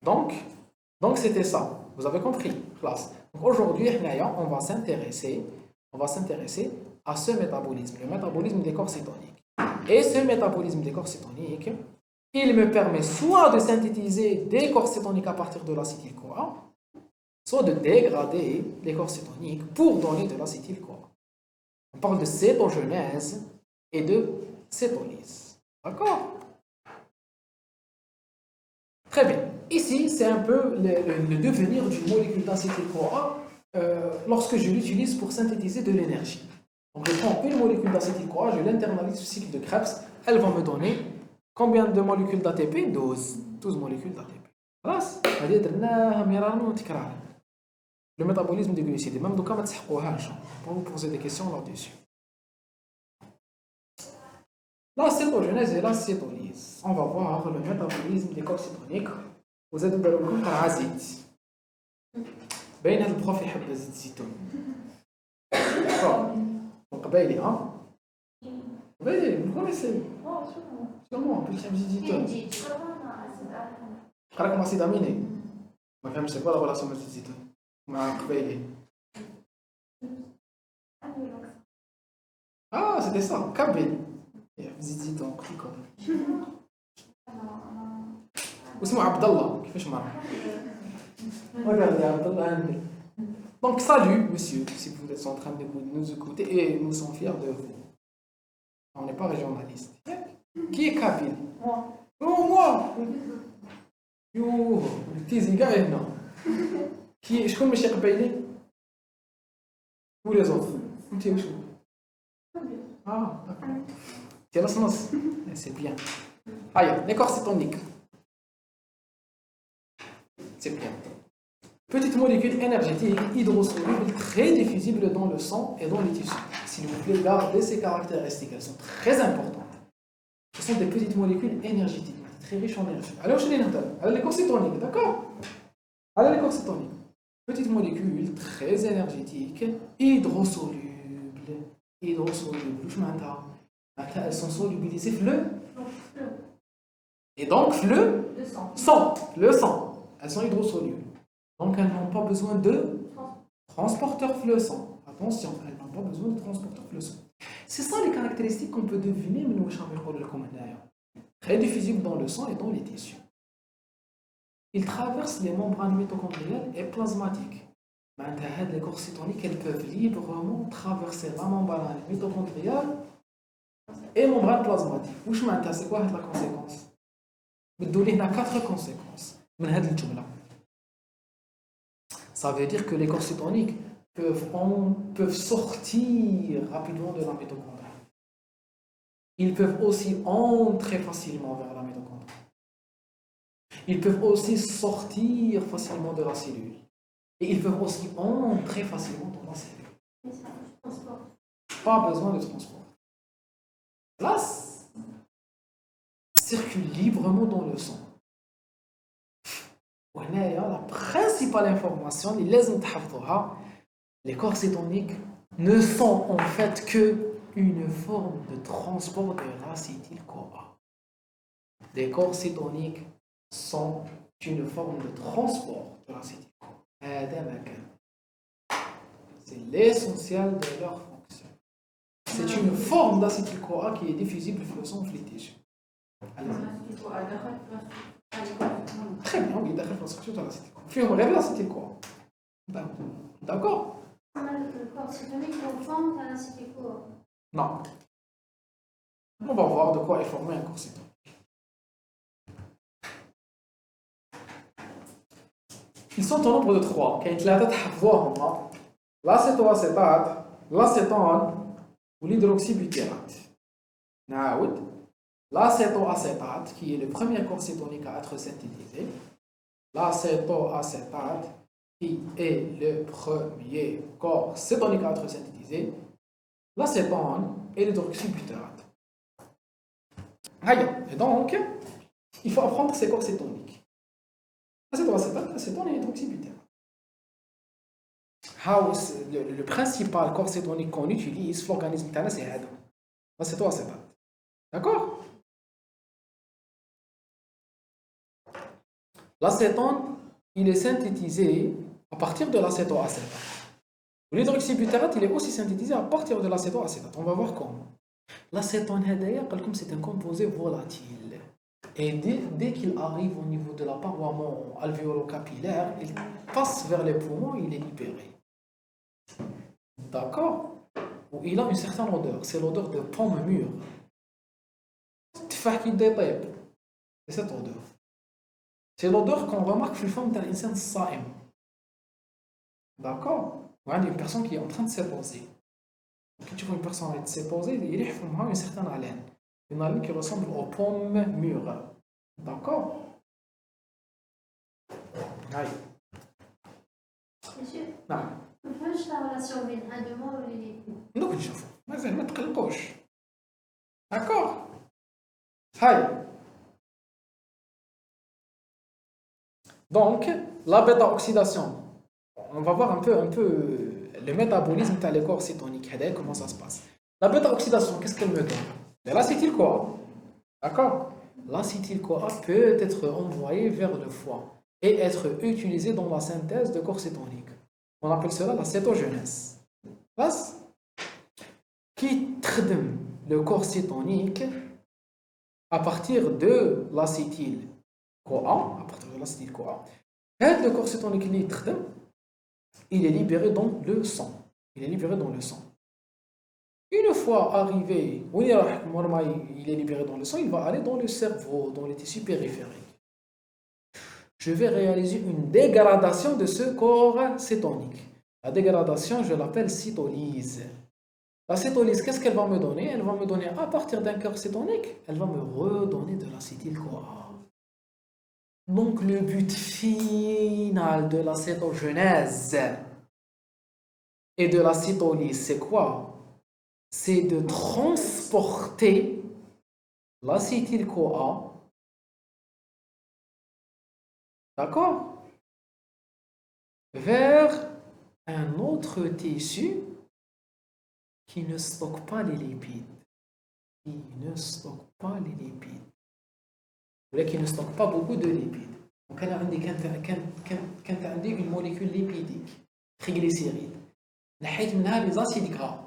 Donc, c'était ça. Vous avez compris, classe. Donc aujourd'hui, on va s'intéresser à ce métabolisme, le métabolisme des corps cétoniques. Et ce métabolisme des corps cétoniques, il me permet soit de synthétiser des corps cétoniques à partir de l'acétyl-CoA, soit de dégrader les corps cétoniques pour donner de l'acétyl-CoA. On parle de cétogenèse et de cétolyse. D'accord? Très bien. Ici, c'est un peu le devenir d'une molécule d'acétyl-CoA lorsque je l'utilise pour synthétiser de l'énergie. Donc, je prends une molécule d'acétyl-CoA, je l'internalise au cycle de Krebs, elle va me donner combien de molécules d'ATP? 12 molécules d'ATP. خلاص هذه درناها مرارا وتكرارا. Le métabolisme des glucides, même دوكا ما تسحقوهاش. On va vous poser des questions là-dessus. La cétogenèse et la cétolyse. On va voir le métabolisme des corps cétoniques. Vous êtes dans le coup par azit. باين هذا البروف يحب زيت الزيتون. قبايلي ها؟ قبايلي نكون نسيب. شنو باش تحب زيت الزيتون؟ قراك مع سيد اميني. ما فهمتش ولا ولا سمعت زيت الزيتون مع قبايلي. c'était ça, كابيل. زيت الزيتون قلت لكم. واسمه عبد الله كيفاش معرف؟ Regardez, Abdallah. Donc, salut, monsieur, si vous êtes en train de nous écouter, et nous sommes fiers de vous. On n'est pas régionaliste. Qui est Kabyle? Moi. Oh, moi! Yo, le petit gars, non. Qui est. Je connais Cheikh Bailey? Ou les autres? Tu es où? Ah, d'accord. C'est la sens. C'est bien. Aïe, les corps cétoniques. C'est bien. Petite molécule énergétique hydrosoluble très diffusible dans le sang et dans les tissus. S'il vous plaît, gardez ces caractéristiques, elles sont très importantes. Ce sont des petites molécules énergétiques, très riches en énergie. Allez, les corps cétoniques, d'accord? Allez, les corps cétoniques. Petites molécules très énergétiques, hydrosolubles. Hydrosolubles, elles sont solubilisées le. Et donc le sang. Le sang. Elles sont hydrosolubles. Donc, elles n'ont pas besoin de transporteurs fluorescents. Attention, elles n'ont pas besoin de transporteurs fluorescents. C'est ça les caractéristiques qu'on peut deviner, mais nous, très diffusibles dans le sang et dans les tissus. Ils traversent les membranes mitochondriales et plasmatiques. Les corps cétoniques, elles peuvent librement traverser la membrane mitochondriale et membrane plasmatique. C'est quoi la conséquence? Il y a 4 conséquences. Ça veut dire que les corps cétoniques peuvent sortir rapidement de la mitochondrie. Ils peuvent aussi entrer facilement vers la mitochondrie. Ils peuvent aussi sortir facilement de la cellule. Et ils peuvent aussi entrer facilement dans la cellule. Pas besoin de transport. Là, circule librement dans le sang. La principale information, les corps cétoniques ne sont en fait qu'une forme de transport de l'acétyl-CoA. Les corps cétoniques sont une forme de transport de l'acétyl-CoA. C'est l'essentiel de leur fonction. C'est une forme d'acétyl-CoA qui est diffusible fluorescent dans les tissus. Très bien, oui, d'accord, parce que tu as l'acétyl-CoA. Fais-moi rêver l'acétyl-CoA. D'accord? Le corps cétonique est forme d'un l'acétyl-CoA. Non. On va voir de quoi est formé un corps cétonique. Ils sont au nombre de 3. كاين 3 تحفظوهم هما. l'acétoacétate, l'acétone ou l'hydroxybutyrate. نعاود. L'acétoacétate, qui est le premier corps cétonique à être synthétisé. L'acétoacétate, qui est le premier corps cétonique à être synthétisé. L'acétone et l'hydroxybutyrate. Et donc, il faut apprendre ces corps cétoniques. L'acétoacétate, l'acétone et l'hydroxybutyrate. Le principal corps cétonique qu'on utilise pour l'organisme, c'est l'acétoacétate. D'accord? L'acétone, il est synthétisé à partir de l'acétoacétate. L'hydroxybutérate, il est aussi synthétisé à partir de l'acétoacétate. On va voir comment. L'acétone, c'est un composé volatile. Et dès qu'il arrive au niveau de la paroi alvéolo-capillaire, il passe vers les poumons, il est libéré. D'accord? Il a une certaine odeur. C'est l'odeur de pomme mûre. C'est cette odeur. C'est l'odeur qu'on remarque sur le forme d'un insan saïm. D'accord? Une personne qui est en train de s'époser. Quand tu vois une personne s'époser, il y a une certaine haleine. Une haleine qui ressemble aux pommes mûres. D'accord? Aïe. Monsieur, Non. ما فهمتش la relation بين الأدومة والليبيد. دوك نشوفوا مازال ما تقلقوش. D'accord? Aïe. Donc, la bêta-oxydation. On va voir un peu le métabolisme de les corps cétoniques. Comment ça se passe? La bêta-oxydation, qu'est-ce qu'elle me donne? De l'acétyl-CoA. D'accord? L'acétyl-CoA peut être envoyé vers le foie et être utilisé dans la synthèse de corps cétoniques. On appelle cela la cétogenèse. Qui traite le corps cétonique à partir de l'acétyl-CoA. Le corps cétonique il est libéré dans le sang. Une fois arrivé, il est libéré dans le sang, il va aller dans le cerveau, dans les tissus périphériques. Je vais réaliser une dégradation de ce corps cétonique. La dégradation, je l'appelle cytolyse. La cytolyse, qu'est-ce qu'elle va me donner? Elle va me donner, à partir d'un corps cétonique, elle va me redonner de l'acétyl-CoA. Donc, le but final de la cétogenèse et de la cytolyse, c'est quoi? C'est de transporter l'acétyl-CoA, d'accord, vers un autre tissu qui ne stocke pas les lipides. Ou qui ne stocke pas beaucoup de lipides. Donc, quand on a une molécule lipidique, triglycéride, on a les acides gras.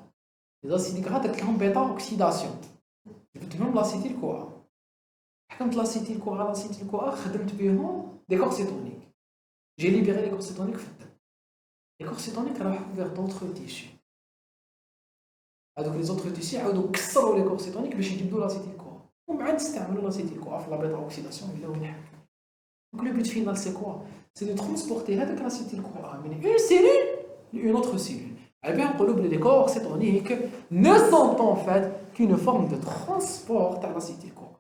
Les acides gras, c'est une bêta-oxydation. C'est l'acétyl-CoA. حكمت l'acétyl-CoA, خدمت بهم des corps cétoniques. J'ai libéré les corps cétoniques. Les corps cétoniques راحوا vers d'autres tissus. Donc les autres tissus عاودوا كسروا les corps cétoniques باش يجبدوا l'acétyl-CoA. ومن بعد استعملوا l'acétyl-CoA في la bêta-oxydation. Donc le but final c'est quoi? C'est de transporter l'acétyl-CoA من une cellule à une autre cellule. Eh bien, les corps cétoniques ne sont en fait qu'une forme de transport à l'acétyl-CoA.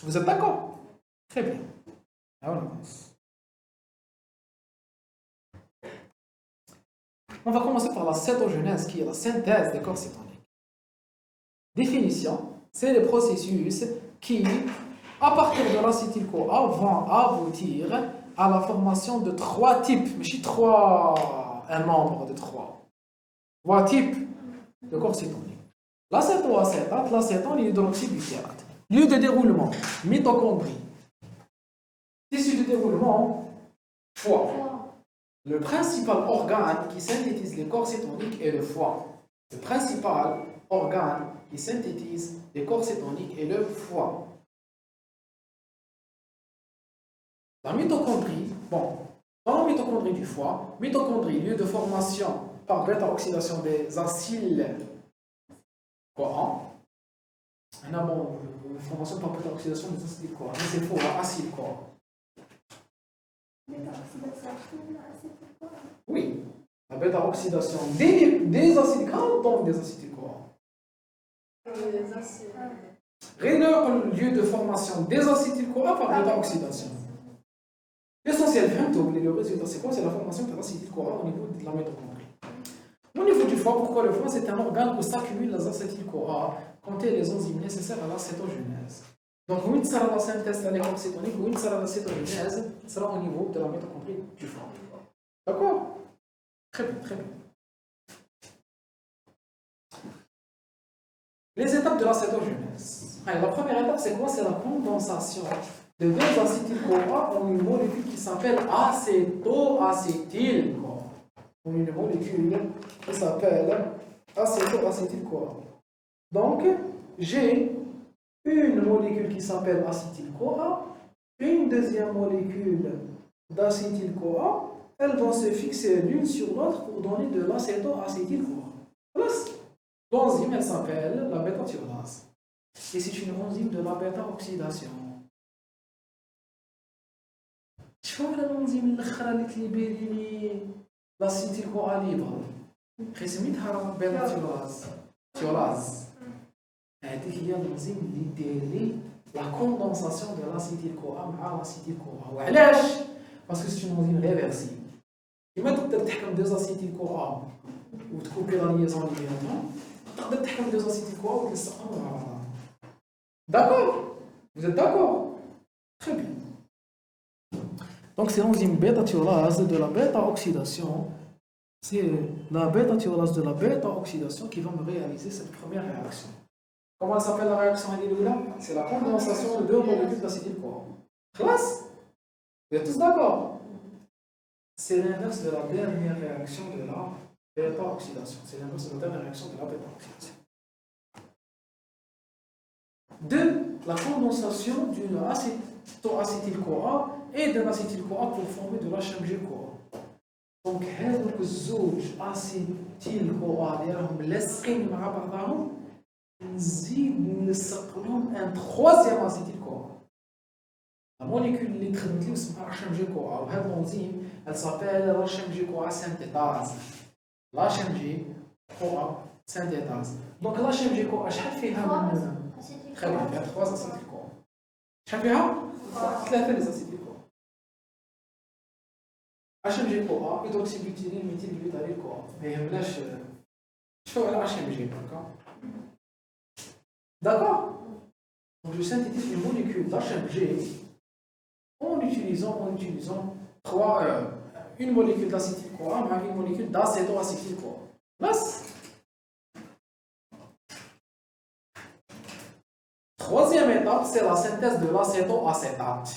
Vous êtes d'accord? Très bien. Alors, on va commencer par la cétogenèse, qui est la synthèse des corps cétoniques. Définition, c'est les processus qui, à partir de l'acétyl-CoA, vont aboutir à la formation de trois types, mais je un nombre de trois types de corps cétoniques. L'acétoacétate, l'acétone et l'hydroxybutérate. Lieu de déroulement, mitochondrie. Tissu de déroulement, foie. Le principal organe qui synthétise les corps cétoniques est le foie. Le principal organe qui synthétise les corps cétoniques est le foie. La mitochondrie, dans la mitochondrie du foie, mitochondrie, lieu de formation par bêta-oxydation des acyl-CoA. On a une formation par bêta-oxydation des acyl-CoA, mais c'est faux, acyl-CoA. Oui, la bêta-oxydation des acides gras donc des acyl-CoA. Le lieu de formation des acyl-CoA par bêta-oxydation. L'essentiel, le résultat, c'est quoi? C'est la formation de l'acétyl-CoA au niveau de la mitochondrie. Au niveau du foie, pourquoi le foie? C'est un organe où s'accumulent les acétyl-CoA quand il y a les enzymes nécessaires à la cétogenèse. Donc, où il sera la synthèse de l'écorce cétonique, où il sera la cétogenèse, sera au niveau de la mitochondrie du foie. D'accord? Très bien, très bien. Les étapes de la cétogenèse. La première étape, c'est quoi? C'est la condensation de 2 acétyl-CoA ont une molécule qui s'appelle acéto-acétyl-CoA. On a une molécule qui s'appelle acéto-acétyl-CoA. Donc, j'ai une molécule qui s'appelle acétyl-CoA, une deuxième molécule d'acétyl-CoA. Elles vont se fixer l'une sur l'autre pour donner de l'acéto-acétyl-CoA. L'enzyme, elle s'appelle la bêta-thyrolase. Et c'est une enzyme de la bêta-oxydation. Tu vois l'enzyme qui libère l'acétyl-CoA libre. سميتها bêta-thyrolase. هذيك هي الانزيم اللي دير la condensation de l'acétyl-CoA مع l'acétyl-CoA. وعلاش؟ parce que c'est une enzyme réversible. كيما تقدر تحكم 2 acétyl-CoA وتكوبي لا ليزون اللي بيناتهم، تقدر تحكم 2 acétyl-CoA وتلصقهم مع بعض. D'accord? Vous êtes d'accord? Très bien. Donc c'est l'enzyme bêta-thyrolase de la bêta-oxydation. C'est la bêta-thyrolase de la bêta-oxydation qui va me réaliser cette première réaction. Comment elle s'appelle la réaction Halil-Oula? C'est la condensation de 2 molécules d'acétyl-CoA. Classe? Vous êtes tous d'accord? C'est l'inverse de la dernière réaction de la bêta-oxydation. C'est l'inverse de la dernière réaction de la bêta-oxydation. 2. La condensation d'une acéto-acétyl-CoA et d'un acétyl-CoA pour former de l'HMG-CoA. Donc, هذوك الزوج acétyl-CoA اللي راهم لاصقين مع بعضهم نزيد نلصق لهم ان troisième acétyl-CoA. La molécule اللي تخدمت لي اسمها HMG-CoA وهذه الانزيم elle s'appelle l'HMG-CoA synthétase. l'HMG-CoA synthétase. Donc l'HMG-CoA شحال فيها من très bien, il y a 3 acétyl-CoA. شحال فيها؟ 3 les acétyl-CoA. HMG-CoA, hydroxybutyryle, méthylbutyryle-CoA. ما يهمناش شو على HMG, d'accord? Donc je synthétise une molécule d'HMG en utilisant une molécule d'acétyl-CoA avec une molécule d'acéto-acétyl-CoA. Troisième étape, c'est la synthèse de l'acétoacétate.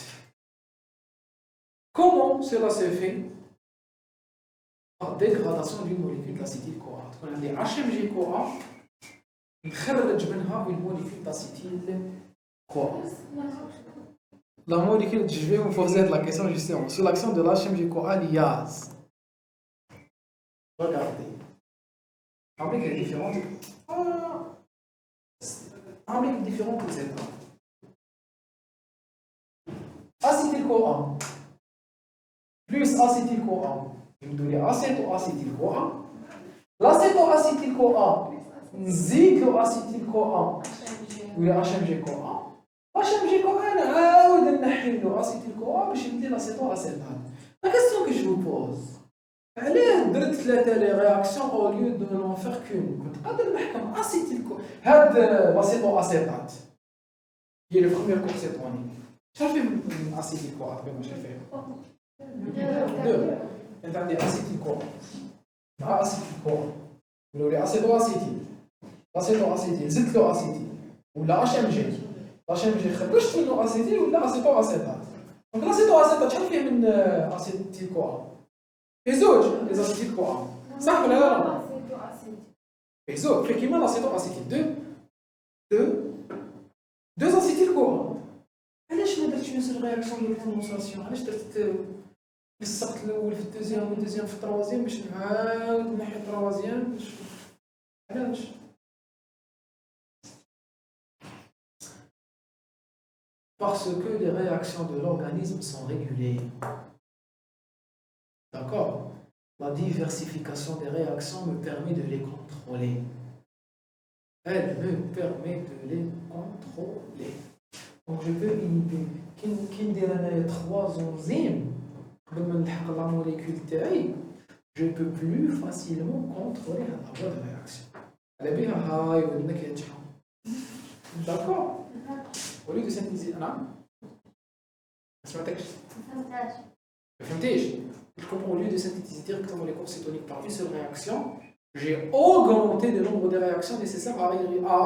Comment cela se fait? Par dégradation d'une molécule d'acétyl-CoA. On a des HMG-CoA, نخرج منها une molécule d'acétyl-CoA. La molécule, je vais vous poser la question justement sur l'action de l'HMG-CoA liase. Regardez. Avec les différentes étapes. Acétyl-CoA plus acétyl-CoA, je vais donner acéto-acétyl-CoA. L'acéto-acétyl-CoA نزيد له acétyl-CoA ولا HMG-CoA. HMG-CoA نعاود نحي له acétyl-CoA باش يدي l'acéto-acétate. La question que je vous pose, علاه درت 3 لي رياكسيون au lieu de n'en faire qu'une؟ كنت قادر نحكم acétyl-CoA هاد l'acéto-acétate هي le premier cours cétonique. شحال فيه من acétyl-CoA تقريبا شحال فيه؟ 2. انت عندي acétyl-CoA مع acétyl-CoA ولا acéto-acétyl. l'acéto-acétyl زدت له acétyl ولا HMG. HMG خرجت منه acétyl ولا acéto-acétate. دونك l'acéto-acétate شحال فيه من acétyl-CoA؟ فيه زوج لي acétyl-CoA صح ولا لا؟ فيه زوج فيه كيما l'acéto-acétyl 2 acétyl-CoA. علاش ما درتش نفس الرياكسيون ديال الكوندونساسيون؟ علاش درت لصقت الاول في الدوزيام والدوزيام في التروازيام باش نعاود نحي التروازيام باش علاش؟ Parce que les réactions de l'organisme sont régulées. D'accord? La diversification des réactions me permet de les contrôler. Elle me permet de les contrôler. Donc je peux inhiber. Qui me dit qu'il y a 3 enzymes, la molécule TI, je peux plus facilement contrôler la voie de réaction. Elle est bien d'accord? Au lieu de synthétiser, au lieu de synthétiser directement les cours cétoniques par une seule réaction, j'ai augmenté le nombre de réactions nécessaires à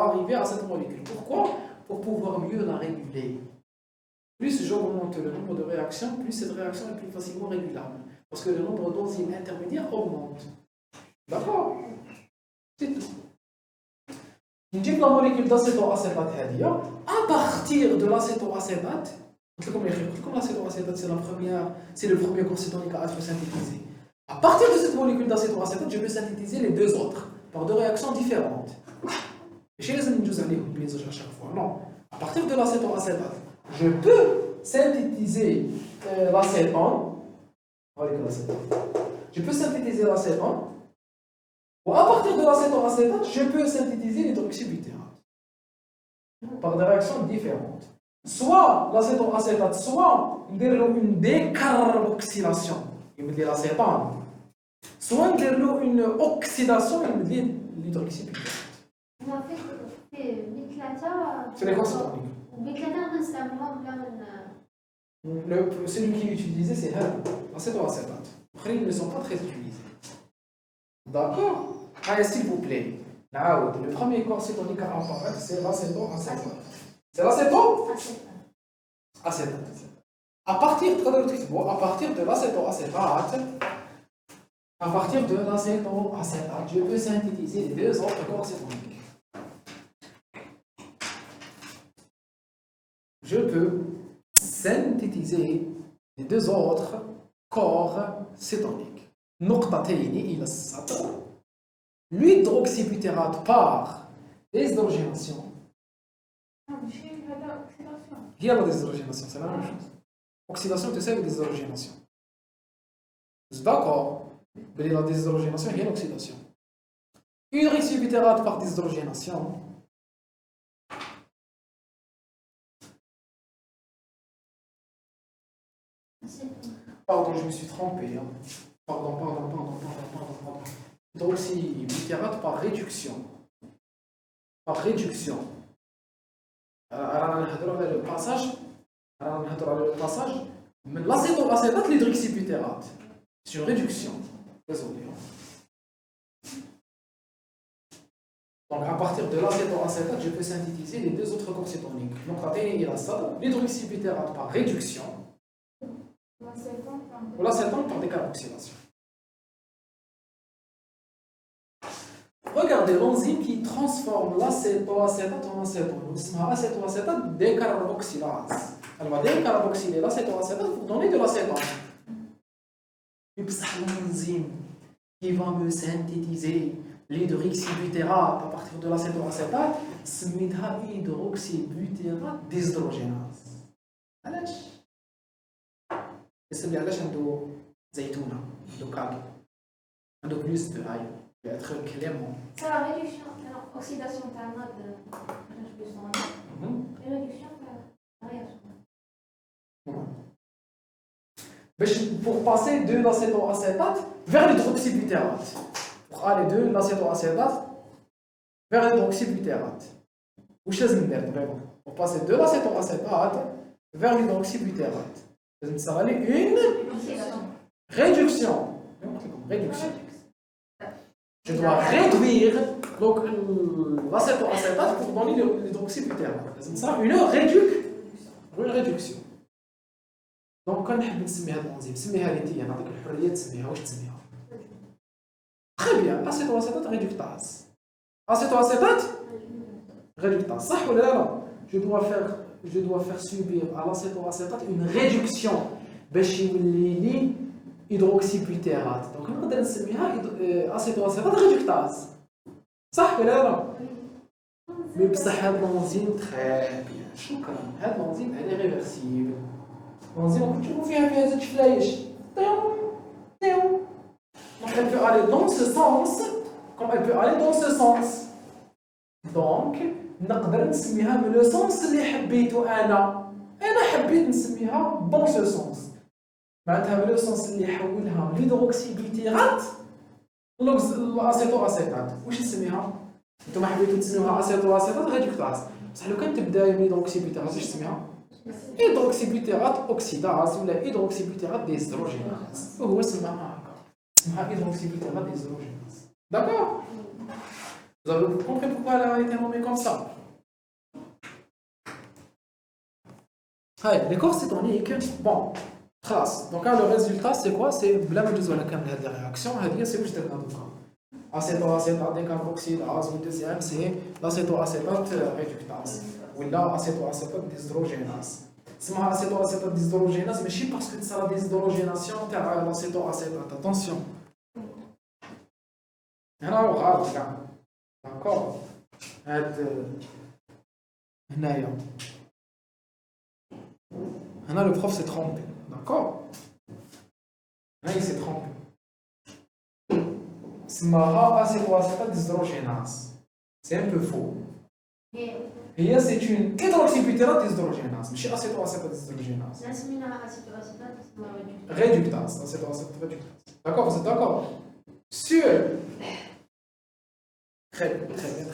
arriver à cette molécule. Pourquoi? Pour pouvoir mieux la réguler. plus j'augmente le nombre de réactions, plus cette réaction est plus facilement régulable. Parce que le nombre d'enzymes intermédiaires augmente. D'accord? C'est tout. نجيب la molécule d'acétoacétate هذه à partir de l'acétoacétate. قلت لكم l'acétoacétate c'est le premier corps cétonique à être synthétisé. À partir de cette molécule d'acétoacétate, je vais synthétiser les deux autres par deux réactions différentes. ماشي لازم ندوز عليهم بين زوج à chaque fois. Non. À partir de l'acétoacétate, je peux synthétiser l'acétone. Je peux synthétiser l'acétone. Ou à partir de l'acétoacétate, je peux synthétiser l'hydroxybutérate par des réactions différentes. Soit l'acétoacétate, soit une décarboxylation, il me dit l'acétone, soit une oxydation, il me dit l'hydroxybutérate. On a fait Biklata. C'est les concentriques. Biklata, celui qui est utilisé, c'est l'acétoacétate. Après, ils ne sont pas très utilisés. D'accord? Allez, s'il vous plaît. Le premier corps cétonique à apparaître, c'est l'acétoacétate. C'est l'acétoacétate. À partir de l'acétoacétate, je peux synthétiser les deux autres corps cétoniques. Je peux synthétiser les deux autres corps cétoniques. نقطتين إلى السطر. L'hydroxybutérate par déshydrogénation. هي la déshydrogénation, c'est la même chose. Oxydation تساوي déshydrogénation. D'accord. Mais la déshydrogénation هي l'oxydation. Hydroxybutérate par déshydrogénation. Pardon, je me suis trompé. Pardon. Hydroxybutérate par réduction. Le passage. L'acétoacétate, l'hydroxybutérate. C'est une réduction. Désolé. Donc à partir de l'acétoacétate, je peux synthétiser les deux autres corps cétoniques. Donc l'hydroxybutérate par réduction. Ou l'acétone par décarboxylation. Regardez l'enzyme qui transforme l'acétoacétate en acétone. C'est l'acétoacétate décarboxylase. Elle va décarboxyler l'acétoacétate pour donner de l'acétone. Et c'est l'enzyme qui va me synthétiser l'hydroxybutérate à partir de l'acétoacétate, c'est hydroxybutérate déshydrogénase. علاش؟ يسمي علاش عنده زيتونه عنده كادو عنده بلوس دو هاي être clément. C'est la réduction, l'oxydation de la mode, et réduction de la réaction. Pour passer de l'acétoacétate vers l'hydroxybutérate. Pour aller de l'acétoacétate vers l'hydroxybutérate. Pour passer de l'acétoacétate vers l'hydroxybutérate. Ça va aller une réduction. Je dois réduire l'acétoacétate pour donner l'hydroxybutérate. Ça une réduction. Donc quand نحب نسمي هذه الانزيم سميها لي انت نعطيك الحريه تسميها واش تسميها. Très bien, acétoacétate réductase. Acétoacétate réductase. صح ولا لا؟ Je dois faire subir à l'acétoacétate une réduction باش يولي لي hydroxybutérate. Donc نقدر نسميها acétoacétate réductase. صح ولا لا؟ مي بصح هاد الانزيم تري بيان. شكرا. هاد الانزيم elle est réversible. L'enzyme que tu fais avec cette flèche. Donc elle peut aller dans ce sens, comme elle peut aller dans ce sens. Donc, نقدر نسميها من لو سونس اللي حبيته انا حبيت نسميها dans ce sens. معناتها من لو سونس اللي يحولها من ليدروكسيبيتيرات لاسيتواسيتات. واش نسميها؟ انتم حبيتوا تسميوها اسيتواسيتات ريدكتاز. بصح لو كان تبدا من ليدروكسيبيتيرات واش تسميها؟ hydroxybutérate oxydase ou la hydroxybutérate déshydrogénase. هو اسمها hydroxybutérate déshydrogénase. D'accord? Vous avez compris pourquoi elle a été nommée comme ça? Les corps cétoniques, bon, trace. Donc le résultat c'est quoi? C'est bla ma juz wala kamel هاد réaction هذه c'est واش درنا دوكا acétoacétate décarboxylase le deuxième c'est l'acétoacétate réductase ولا acétoacétate déshdrogénase اسمها acétoacétate déshdrogénase ماشي باسكو تصرا ديزدروجيناسيون تاع l'acétoacétate attention هنا هو غلط كاع داكور هاد هنايا هنا le prof s'est trompé d'accord là il s'est trompé اسمها acétoacétate déshdrogénase c'est un peu faux هي c'est une hydroxybutérate déshdrogénase ماشي acétoacétate déshdrogénase لا سميناها أسيتوأسيتات اسمها réductase acétoacétate réductase d'accord vous êtes d'accord sûr très bien très bien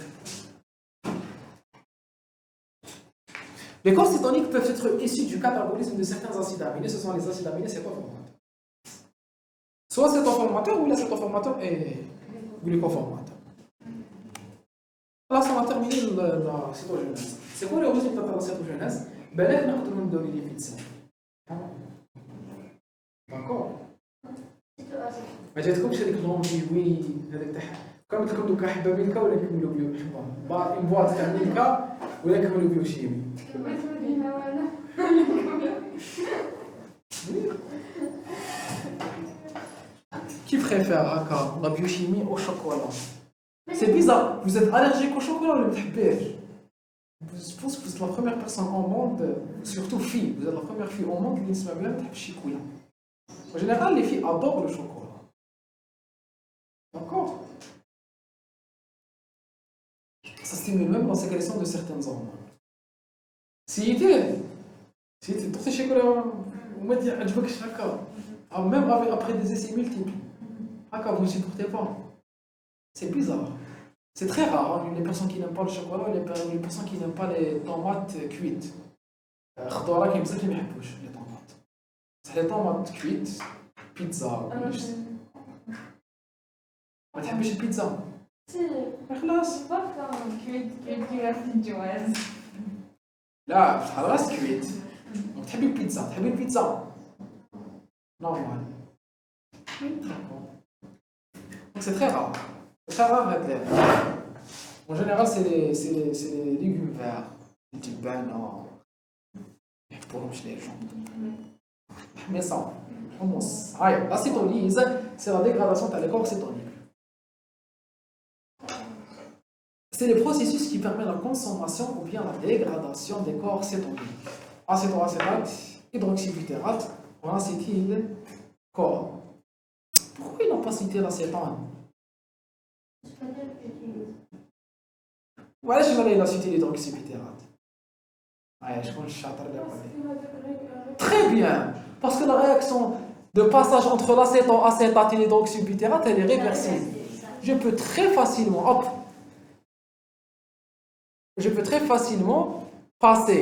Les corps cétoniques peuvent être issus du catabolisme de certains acides aminés. Ce sont les acides aminés cétoformateurs. Soit cétoformateur ou l'acétoformateur est glucoformateur. Là, on a terminé la cétogenèse. C'est quoi le résultat de la cétogenèse? Ben là, on a donné les lipides sains. D'accord? ما جاتكمش هذيك لونجي هذاك تاع كم لكم دوكا حبه ميلكا ولا نكملوا بيو حبه ان بواط تاع ميلكا ولا نكملوا بيو شيمي Qui préfère la biochimie au chocolat? C'est bizarre, vous êtes allergique au chocolat ou le bêche? Je pense que vous êtes la première personne au monde, surtout fille, vous êtes la première fille au monde qui ne se met même pas de chocolat. En général, les filles adorent le chocolat. D'accord? Ça stimule même la sécrétion de certaines hormones. Si tu as chocolat, on va dire, je veux que je fasse même après des essais multiples. Vous ne supportez pas. C'est bizarre. C'est très rare, hein, les personnes qui n'aiment pas le chocolat, les personnes qui n'aiment pas les tomates cuites. خضورة كاين بزاف اللي ما يحبوش لي طوماط. بصح لي طوماط كويت بيتزا ما تحبش البيتزا؟ خلاص كويت كيما في الجواز. لا بصح راس كويت. تحبي البيتزا؟ تحبي البيتزا؟ نورمال. Donc c'est très rare. C'est très rare d'être là. En général, c'est les légumes verts. Les types bananes. Pour les gens. Mais ça, hummus. La cétolyse, c'est la dégradation des corps cétoniques. C'est le processus qui permet la consommation ou bien la dégradation des corps cétoniques. Acétoacétate, hydroxybutérate, on a cité le corps. Pourquoi ils n'ont pas cité l'acétone? Ouais, je vais aller citer l'hydroxybutérate. Ouais, je pense que très bien, parce que la réaction de passage entre l'acétoacétate et l'hydroxybutérate, elle est réversible. Je peux très facilement, passer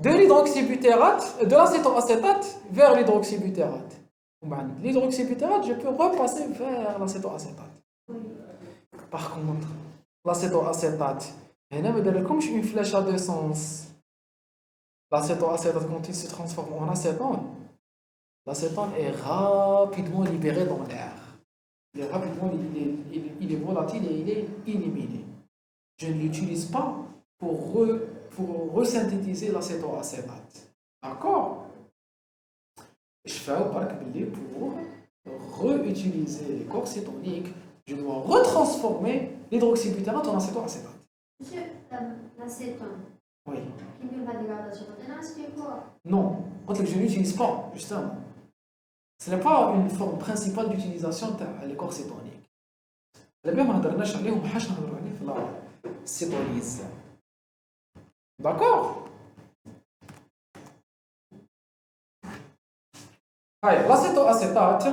de l'hydroxybutérate, de l'acétoacétate vers l'hydroxybutérate. L'hydroxybutérate, je peux repasser vers l'acétoacétate. Par contre, l'acétoacétate, il n'y a une flèche à deux sens. L'acétoacétate, quand il se transforme en acétone, l'acétone est rapidement libéré dans l'air. Il est volatile et il est éliminé. Je ne l'utilise pas pour resynthétiser l'acétoacétate. D'accord? Je fais pour réutiliser les corps cétoniques, je dois retransformer l'hydroxybutérate en acétoacétate. Monsieur, l'acétone. Oui. Qui ne va dégradation de quoi? Non, je n'utilise pas, justement. Ce n'est pas une forme principale d'utilisation des corps cétoniques. D'accord? L'acétoacétate,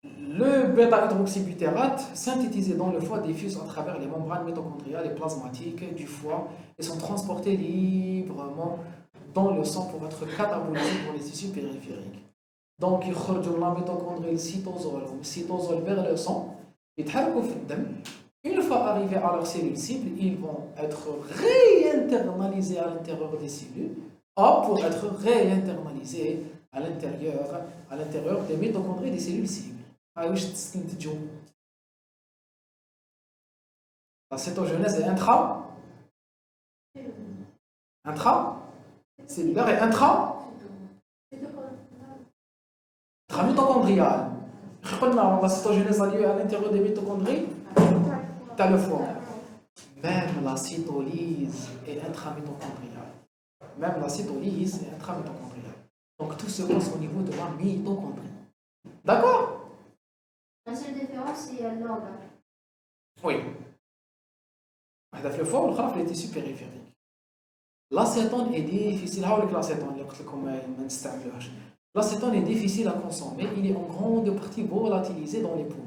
le bêta-hydroxybutérate, synthétisé dans le foie, diffuse à travers les membranes mitochondriales et plasmatiques du foie et sont transportés librement dans le sang pour être catabolisés pour les tissus périphériques. Donc, ils sortent la mitochondrie, le cytosol vers le sang, ils travaillent. Une fois arrivés à leur cellule cible, ils vont être internalisé à l'intérieur des cellules, A pour être réinternalisé à l'intérieur des mitochondries des cellules cibles. La cétogenèse est intra-cellulaire et intra-mitochondriale. La cétogenèse a lieu à l'intérieur des mitochondries. Tu as le foie. Même la cytolyse est intramitochondriale. Même la cytolyse est intramitochondriale. Donc tout se passe au niveau de la mitochondrie. D'accord? La seule différence, c'est l'organe. Oui. Le foie ou le tissu périphérique. L'acétone est difficile. L'acétone est difficile à consommer. Il est en grande partie volatilisé dans les poumons.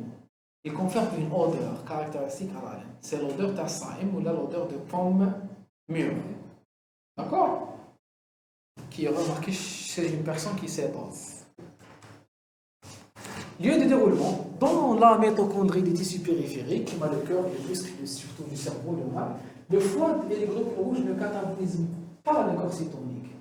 Il confère une odeur caractéristique à la laine. C'est l'odeur d'assaïm ou l'odeur de pomme mûre. D'accord? Qui est remarqué chez une personne qui s'étoffe. Lieu de déroulement, dans la mitochondrie des tissus périphériques, le cœur, les muscles, surtout du cerveau, le mal, le foie et les globules rouges ne catabolisent pas le corps cétonique.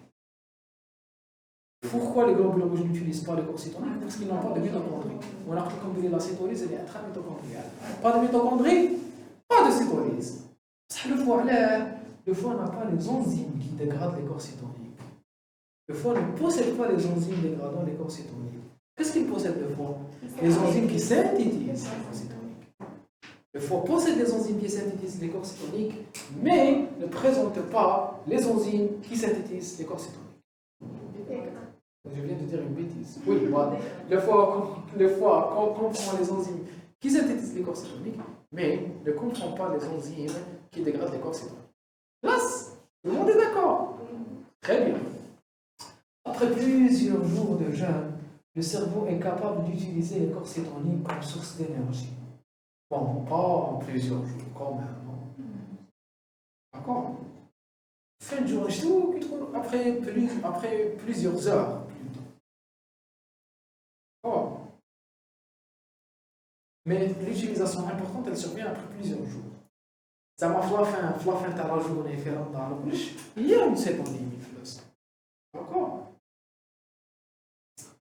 Pourquoi les globules rouges n'utilisent pas le corps cétonique? Parce qu'ils n'ont pas de mitochondrie. On a compris la cétolyse, elle est intramitochondriale. Pas de mitochondrie, pas de cétolyse. Le foie n'a pas les enzymes qui dégradent les corps cétoniques. Le foie ne possède pas les enzymes dégradant les corps cétoniques. Qu'est-ce qu'il possède le foie? Les enzymes qui synthétisent les corps cétoniques. Le foie possède les enzymes qui synthétisent les corps cétoniques, mais ne présente pas les enzymes qui synthétisent les corps cétoniques. Je viens de dire une bêtise. Oui, voilà. Le foie comprend les enzymes qui synthétisent les corps cétoniques, mais ne comprend pas les enzymes qui dégradent les corps cétoniques. Là, le monde est d'accord. Très bien. Après plusieurs jours de jeûne, le cerveau est capable d'utiliser les corps cétoniques comme source d'énergie. Bon, pas en plusieurs jours, quand même. D'accord? Fin de journée, après plusieurs heures. Oh. Mais l'utilisation importante, elle survient après plusieurs jours. Ça m'a fait la journée, il y a une cétonine. D'accord?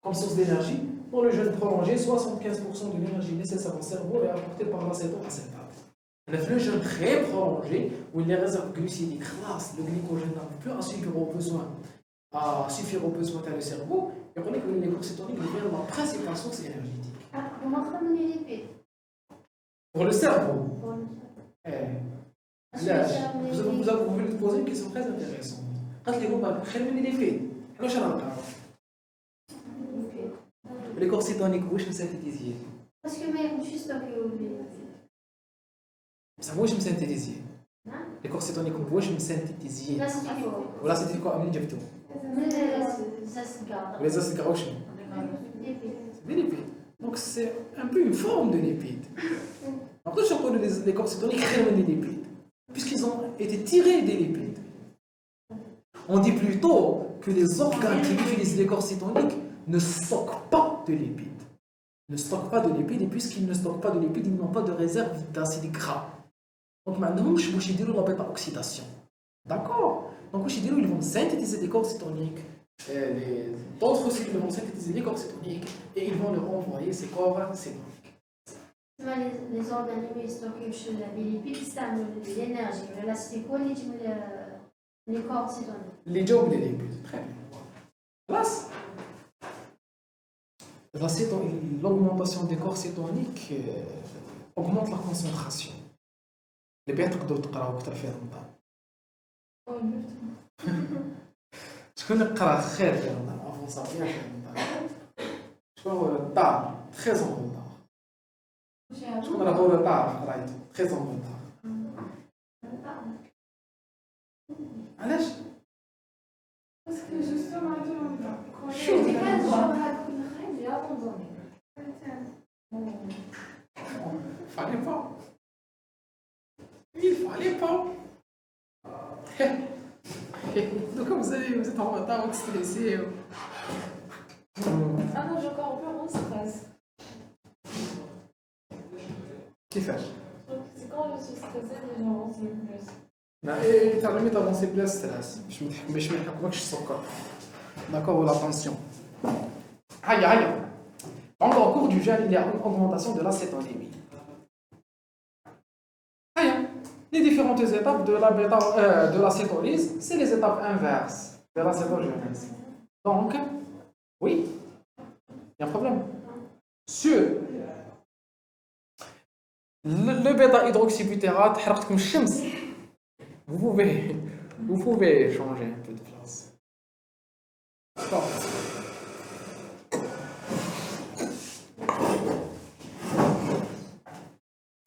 Comme source d'énergie, dans le jeûne prolongé, 75% de l'énergie nécessaire au cerveau est apportée par l'acétoacétate. Le jeûne très prolongé, où les réserves glucidiques classent le glycogène n'arrive plus à suffire aux besoins de le cerveau, et on connaît que les corps cétoniques deviennent la principale source énergétique. On entraîne les lipides. Pour le cerveau. Pour le Vous voulez poser une question très intéressante. Quand les lipides, les corps cétoniques, où je synthétise? Parce que même juste stocké au lipides. Ça, moi je me synthétise. Les corps cétoniques, où je me synthétise? Là, c'est du corps. Ou là, c'est quoi? Ça se garde. Les acides gras, c'est des lipides. Donc c'est un peu une forme de lipides. Après, je reconnais les corps cétoniques créent des lipides, puisqu'ils ont été tirés des lipides. On dit plutôt que les organes qui utilisent les corps cétoniques ne stockent pas de lipides. Ne stockent pas de lipides, et puisqu'ils ne stockent pas de lipides, ils n'ont pas de réserve d'acides gras. Donc maintenant, je vais dire la bêta-oxydation. D'accord? Donc ils vont synthétiser des corps cétoniques, d'autres cellules vont synthétiser des corps cétoniques, et ils vont leur envoyer ces corps cétoniques. Les organismes stockés chez les lipides, c'est l'énergie. Là, c'est quoi les corps cétoniques? Les jobs, les lipides. Très bien. Place. L'augmentation des corps cétoniques augmente la concentration. Les bêtes que d'autres قراو أكثر في رمضان. شكون قرا خير في رمضان؟ أفونسا بيان في رمضان. شكون طار très en retard. شكون راه هو طار قرايته très en retard. علاش؟ Parce que justement, Je dis pas que j'ai abandonné. Fallait pas. Il fallait pas. Donc vous êtes en retard, vous êtes stressé. Ah non, j'ai encore un peu en stress. Qui fait? C'est quand je suis stressée, les gens avancent le plus. تعلمي تافونسي بلا ستريس باش ما يحكمكش السكر. D'accord, ou la tension. Aïe, aïe. Donc, au cours du jeûne, il y a une augmentation de l'acétonémie. Aïe. Les différentes étapes de l'acétolyse, c'est les étapes inverses de l'acétogénèse. Donc, oui, il y a un problème. Sur le bêta-hydroxybutérate, vous pouvez changer un peu de place. D'accord.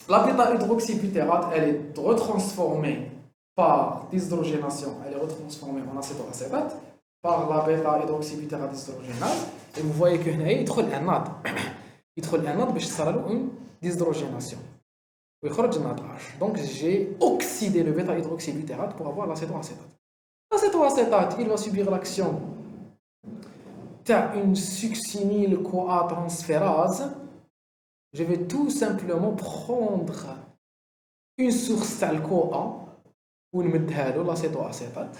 La bêta-hydroxybutérate, elle est retransformée par désydrogénation, elle est retransformée en acétoacétate par la bêta-hydroxybutérate désydrogénase. Et vous voyez que هنا يدخل الناط باش تصير له une désydrogénation. ويخرج الناط H. Donc j'ai oxydé le bêta-hydroxybutérate pour avoir l'acétoacétate. L'acétoacétate, il va subir l'action de une succinyl-CoA transférase. Je vais tout simplement prendre une source d'alcool ونمدها له l'acétoacétate.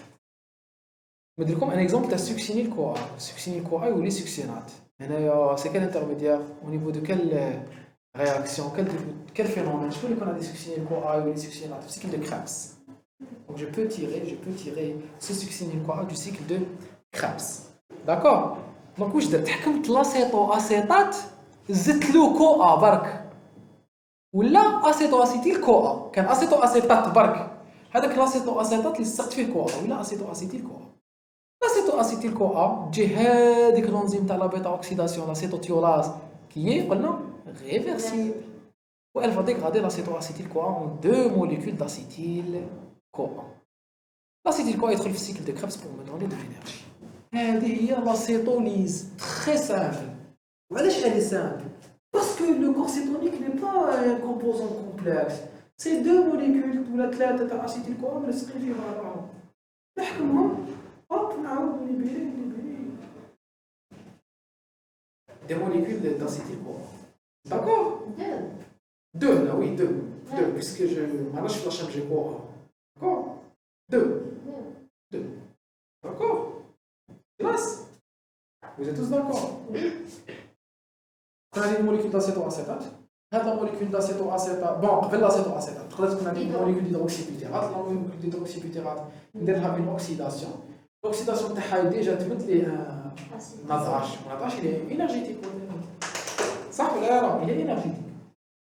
Je vais vous donner un exemple de succinyl-CoA. Succinyl-CoA ou les succinate. C'est quel intermédiaire au niveau de quelle réaction, quel phénomène? Je peux qu'on a des succinyl-CoA ou les succinates, le cycle de Krebs. Donc je peux tirer ce succinyl-CoA du cycle de Krebs. D'accord? Donc je vais تحكمت l'acétoacétate زدت له CoA برك ولا acétoacétyl CoA. كان acétoacétate برك هذاك l'acétoacétate اللي صقت فيه CoA ولا acétoacétyl CoA. L'acétoacétyl CoA تجي هذيك الانزيم تاع لا بيتا اوكسيداسيون l'acétothiolase qui est قلنا réversible. Ou elle va dégrader l'acétoacétyl-CoA en 2 molécules d'acétyl-CoA. L'acétyl-CoA يدخل في الcycle de Krebs pour me donner de l'énergie. هذه هي l'acétolyse très simple. وعلاش elle est simple? Parce que le corps cétonique n'est pas un composant complexe. C'est 2 molécules ولا 3 تاع acétyl-CoA ملصقين فيه مع بعض. نحكمهم hop نعاود نليبيري. Des molécules d'acétyl-CoA. D'accord? Deux, là oui, deux, puisque je m'arrache la chambre, j'ai quoi? D'accord? Deux. D'accord? Classe? Vous êtes tous d'accord? On a des molécules d'acétoacétate. La molécule d'acétoacétate, bon, avec l'acétoacétate, on a des molécules d'hydroxybutérate. La molécule d'hydroxybutérate, on a une oxydation. L'oxydation est déjà تمثل نضاش. النضاش il est énergétique. صح ولا لا؟ il est énergétique.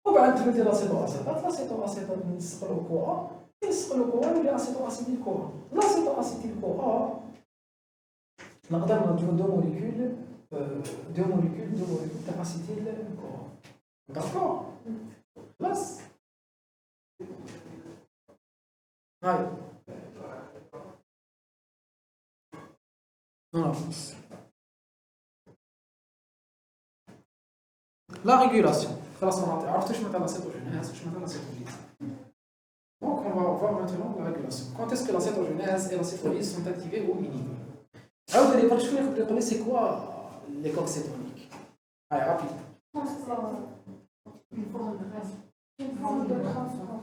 وبعد تمدي l'acétoacétate نلصق له CoA يلصق له CoA ولا acétoacétyl-CoA. L'acétoacétyl-CoA نقدر نديرو deux molécules تاع acétyl-CoA. D'accord? خلاص. هاي. La régulation. Donc on va voir maintenant la régulation. Quand est-ce que l'acétogénèse et l'acétolyse sont activés ou inhibés? Alors vous allez c'est quoi les corps cétoniques? Allez, rapide. Une forme de transport.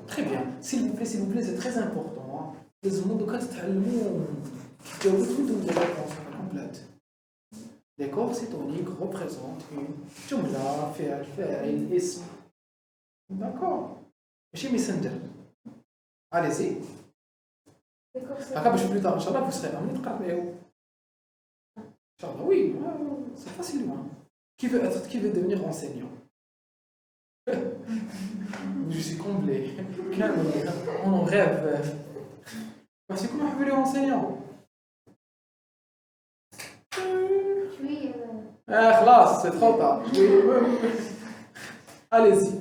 Très bien. S'il vous plaît, c'est très important. Les mots de quand tu as des réponses complètes. Les corps cétoniques représentent une jumla, fi'l, ism. D'accord? ماشي messenger. Allez-y. Après, plus tard, Inch'Allah, vous serez amené à parler. Inch'Allah, oui, c'est facilement. Qui veut devenir enseignant? Je suis comblé. On rêve. C'est comment vous voulez enseignant? خلاص, c'est trop tard. Allez-y,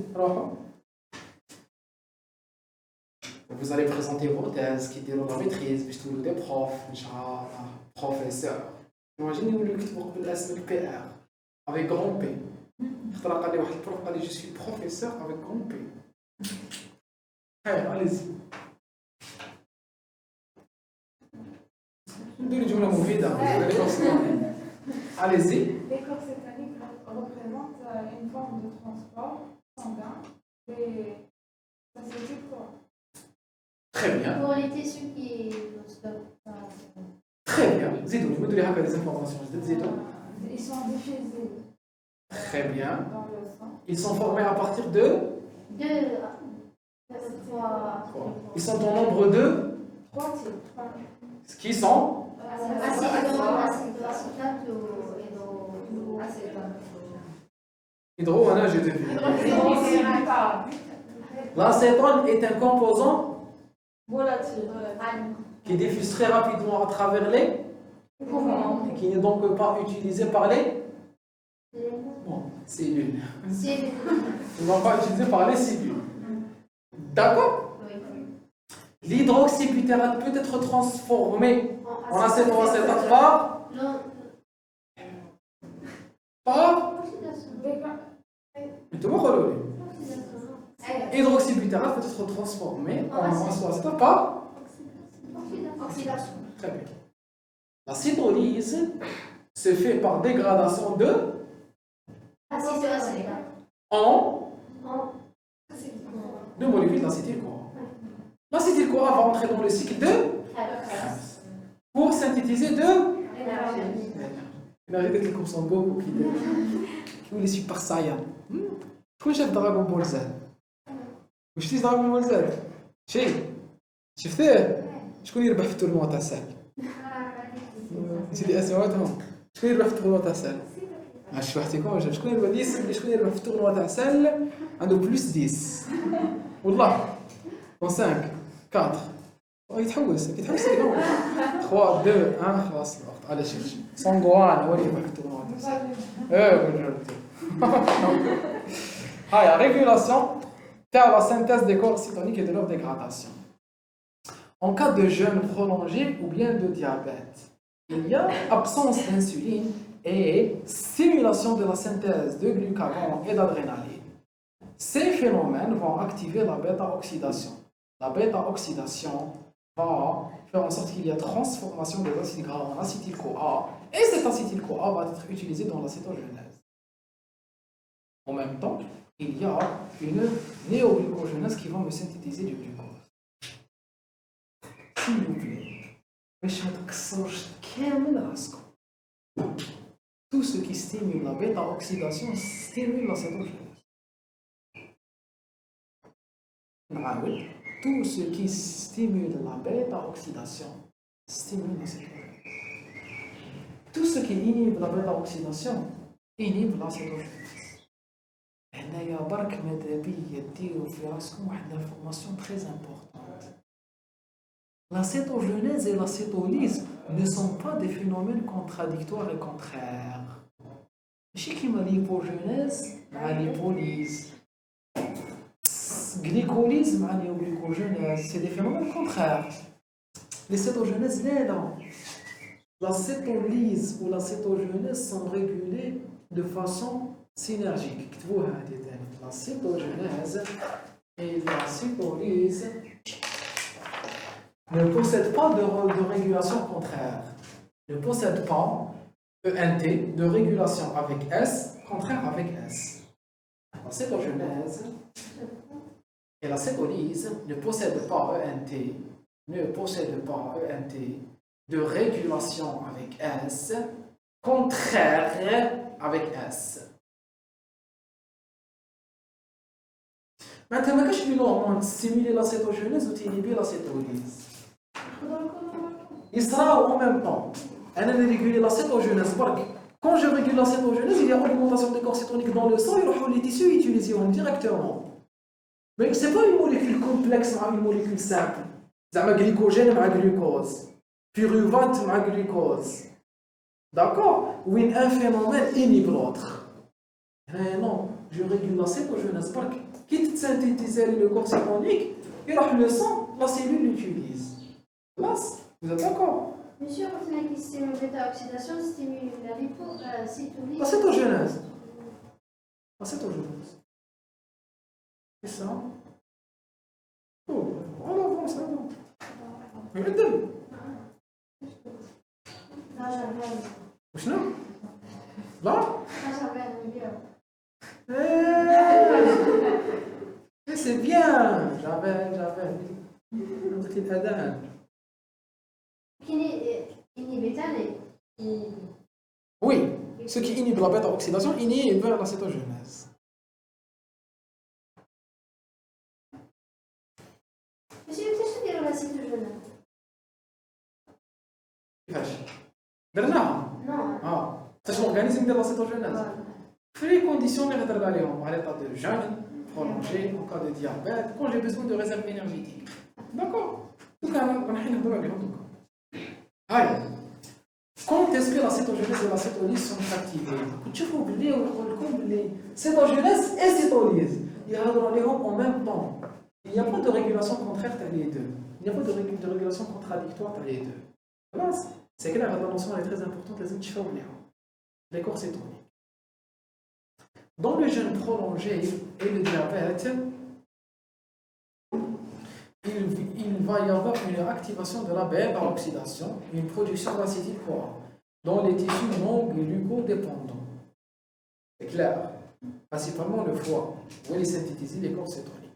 vous allez présenter vos thèses qui diront la maîtrise, puis tous des profs, Inch'Allah, professeurs. Imaginez vous le PR avec grand P. Je suis professeur avec grand P. Allez-y. Allez-y. Les corps cétoniques représentent une forme de transport sanguin et ça se dit quoi? Très bien. Pour les tissus qui ne stockent pas. Très bien. Zidouni, vous donnez des informations. Ils sont diffusés Très bien. dans le sang. Ils sont formés à partir de... Deux, trois. Ils sont en nombre de... 3 types. Qui sont... Acétate ou hydroacétate. Hydro, on a, j'ai deviné. L'acétone est un composant Volatile. qui diffuse très rapidement à travers les... et qui n'est donc pas utilisé par les... Bon, cellules. Ils ne sont pas utilisés par les cellules. D'accord? L'hydroxybutérate peut être transformé en acétoacétate par Hydroxybutérate peut être transformé en acétoacétate par Oxydation. Très bien. La cytolyse se fait par dégradation de Acétoacétate. en deux molécules d'acétyl-CoA. L'acétyl-CoA va entrer dans le cycle de Krebs pour synthétiser de l'énergie de Son Goku qui les Super Saiyan. شكون شاف دراغون بول زاد؟ واش شتي دراغون بول زاد؟ شفتيه؟ شكون يربح في التورنوا تاع سال؟ سيدي اسماءاتهم شكون يربح في التورنوا تاع سال؟ عرفتي وحدكم شكون يربح 10 شكون يربح في التورنوا تاع سال عنده بلس 10 والله 5 4 يتحوس اليوم 3 2 1 خلاص الوقت على شيء سانغوان هو اللي يربح في التورنوا تاع سال la régulation car la synthèse des corps cétoniques et de leur dégradation. En cas de jeûne prolongé ou bien de diabète, il y a absence d'insuline et stimulation de la synthèse de glucagon et d'adrénaline. Ces phénomènes vont activer la bêta-oxydation. La bêta-oxydation va faire en sorte qu'il y a transformation des acides gras en acétyl-CoA et cet acétyl-CoA va être utilisé dans l'acétogenèse. En même temps, il y a une néoglucogénèse qui va me synthétiser du glucose. S'il vous plaît, tout ce qui stimule la bêta-oxydation stimule l'acétogenèse. Tout ce qui stimule la bêta-oxydation stimule l'acétogenèse. Tout ce qui inhibe la bêta-oxydation inhibe l'acétogenèse. هنايا برك ماذا بيا ديروا في راسكم واحد l'information très importante. La cétogenèse et la cétolyse ne sont pas des phénomènes contradictoires et contraires. ماشي كيما l'hypogenèse مع l'hypolyse. Glycolyse مع néoglucogénèse, c'est des phénomènes contraires. Les cétogenèses là. La cétolyse ou la cétogenèse sont régulées de façon synergique. La cétogenèse et la cétolyse ne possèdent pas de régulation contraire. Ne possèdent pas ENT de régulation avec S contraire avec S. La cétogenèse et la cétolyse ne possèdent pas ENT de régulation avec S contraire avec S. Maintenant, ما كاش بين هرمون ستيمولي لا cétogenèse وتينيبي لا cétolyse. يصراو en même temps. أنا نريغولي لا cétogenèse برك. Quand je régule la cétogenèse, il y a augmentation des corps cétoniques dans le sang, et les tissus utilisés directement. Mais ce n'est pas une molécule complexe مع une molécule simple. زعما glycogène مع glucose. Pyruvate مع glucose. D'accord? Où un phénomène inhibe l'autre. Non, je régule la cétogenèse برك. Quitte synthétiser le corps cétonique, et le sang, la cellule l'utilise. Là, vous êtes d'accord? Monsieur, quand on a qui stimule la bêta-oxydation, stimule la lipocytolyse. La cétogenèse. La cétogenèse. C'est ça? Oh, on avance, on avance. Regardez. Là, j'avais. وشنو؟ لا؟ Là, j'avais un million. C'est bien. J'avais. قلت لي الأذان. Oui, ce qui inhibe la bêta-oxydation inhibe la cétogenèse. كيفاش؟ درناها؟ باش l'organisme ديال لا cétogenèse. في les conditions اللي هضرنا عليهم à l'état de jeûne prolongé, en cas de diabète, quand j'ai besoin de réserve énergétique. D'accord? Donc, on a rien à dire. Allez. Quand est-ce que la cétogenèse et la cétolyse sont activées? Cétogenèse et cétolyse, il y a en même temps. Il n'y a pas de régulation contraire entre les deux. Il n'y a pas de régulation contradictoire entre les deux. C'est que la notion est très importante, les corps cétoniques. Dans le jeûne prolongé et le diabète, il va y avoir une activation de la bêta-oxydation, une production d'acétyl-CoA dans les tissus non glucodépendants. C'est clair. Principalement le foie, où il synthétise les corps cétoniques.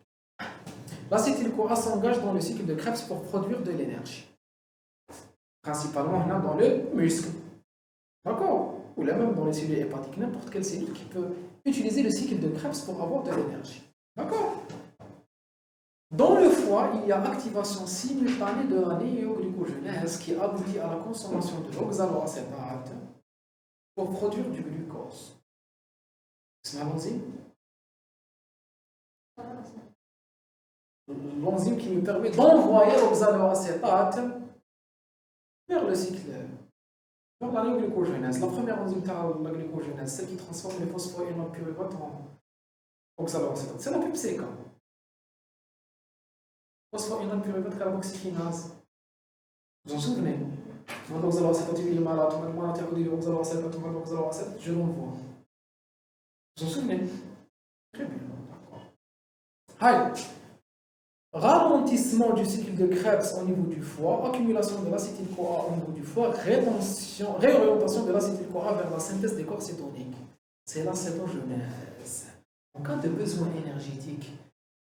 L'acétyl-CoA s'engage dans le cycle de Krebs pour produire de l'énergie. Principalement dans le muscle. D'accord? Ou là même dans les cellules hépatiques, n'importe quelle cellule qui peut utiliser le cycle de Krebs pour avoir de l'énergie. D'accord? Dans le foie, il y a activation simultanée de la néoglucogénèse qui aboutit à la consommation de l'oxaloacétate pour produire du glucose. C'est l'enzyme? L'enzyme qui nous permet d'envoyer l'oxaloacétate vers le cycle, vers la néoglucogénèse. La première enzyme de la glucogénèse, celle qui transforme les phosphoïnols pyruvate en oxaloacétate. C'est la PepsiCo. Phosphoïnol pyruvate carboxykinase. Vous en souvenez? L'oxaloacétate, il est malade, je l'envoie. Vous en souvenez? Très bien. D'accord. Ralentissement du cycle de Krebs au niveau du foie, accumulation de l'acétyl-CoA au niveau du foie, réorientation de l'acétyl-CoA vers la synthèse des corps cétoniques. C'est la cétogenèse. En cas de besoin énergétique,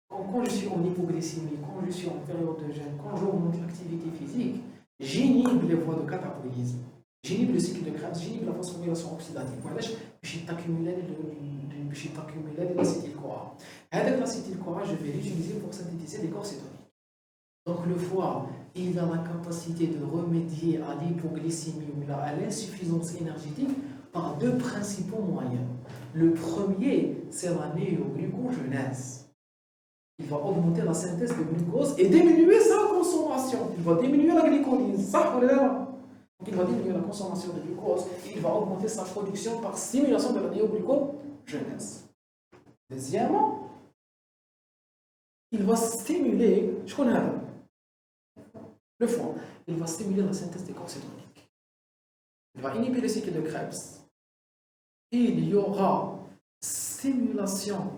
quand je suis en hypoglycémie, quand je suis en période de jeûne, quand j'augmente l'activité physique, j'inhibe les voies de catabolisme, j'inhibe le cycle de Krebs, j'inhibe la phosphorylation oxydative. Voilà, je t'accumuler l'acétyl-CoA. Avec l'acétyl-CoA, je vais l'utiliser pour synthétiser des corps cétoniques. Donc le foie, il a la capacité de remédier à l'hypoglycémie ou à l'insuffisance énergétique par deux principaux moyens. Le premier, c'est la néoglucogénèse. Il va augmenter la synthèse de glucose et diminuer sa consommation. Il va diminuer la glycolyse. Ça, donc il va diminuer la consommation de glucose et il va augmenter sa production par stimulation de la néoglucogénèse. Deuxièmement, il va stimuler, le foie, il va stimuler la synthèse des corps cétoniques. Il va inhiber le cycle de Krebs. Il y aura stimulation,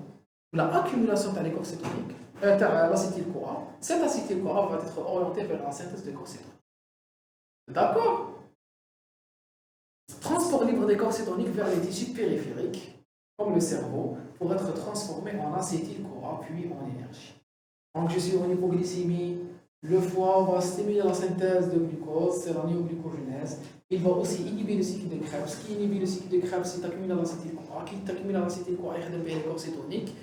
l'accumulation des corps cétoniques, l'acétyl-CoA. Cet acétyl-CoA va être orienté vers la synthèse des corps cétoniques. D'accord? Transport libre des corps cétoniques vers les tissus périphériques, comme le cerveau, pour être transformé en acétyl-CoA puis en énergie. Donc je suis en hypoglycémie, le foie va stimuler la synthèse de glucose, c'est la néoglucogénèse. Il va aussi inhiber le cycle de Krebs. Qui inhibe le cycle de Krebs, c'est accumuler l'acétyl-CoA. Qui accumule l'acétyl-CoA, il va les corps cétoniques.